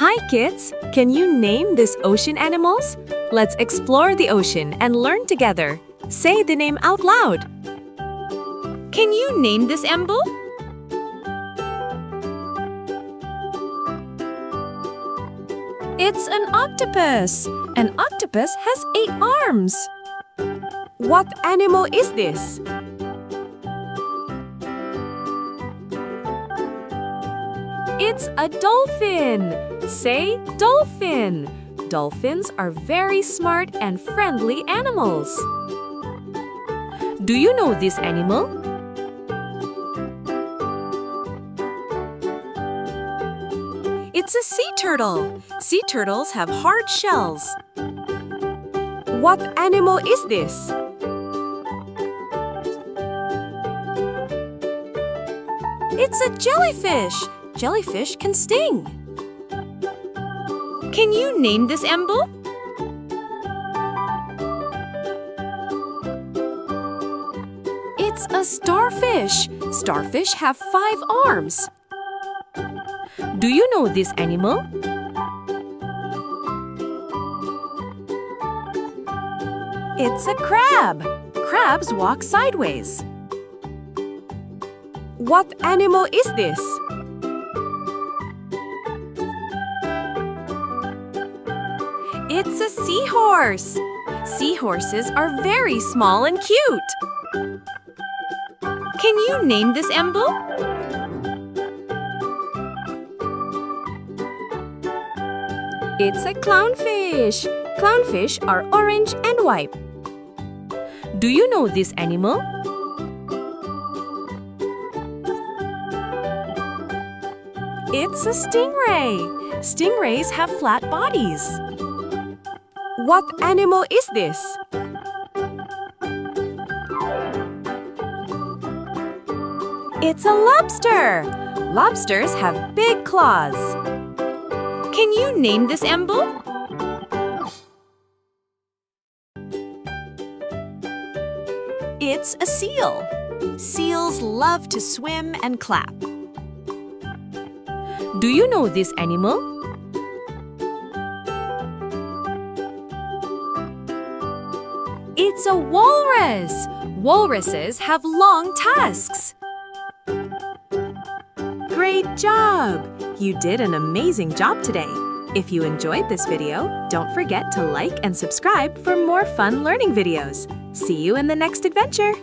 Hi kids! Can you name these ocean animals? Let's explore the ocean and learn together. Say the name out loud. Can you name this animal? It's an octopus. An octopus has 8 arms. What animal is this? It's a dolphin. Say dolphin. Dolphins are very smart and friendly animals. Do you know this animal? It's a sea turtle. Sea turtles have hard shells. What animal is this? It's a jellyfish. Jellyfish can sting. Can you name this animal? It's a starfish. Starfish have 5 arms. Do you know this animal? It's a crab. Crabs walk sideways. What animal is this? It's a seahorse. Seahorses are very small and cute. Can you name this animal? It's a clownfish. Clownfish are orange and white. Do you know this animal? It's a stingray. Stingrays have flat bodies. What animal is this? It's a lobster. Lobsters have big claws. Can you name this animal? It's a seal. Seals love to swim and clap. Do you know this animal? It's a walrus. Walruses have long tusks. Great job! You did an amazing job today. If you enjoyed this video, don't forget to like and subscribe for more fun learning videos. See you in the next adventure!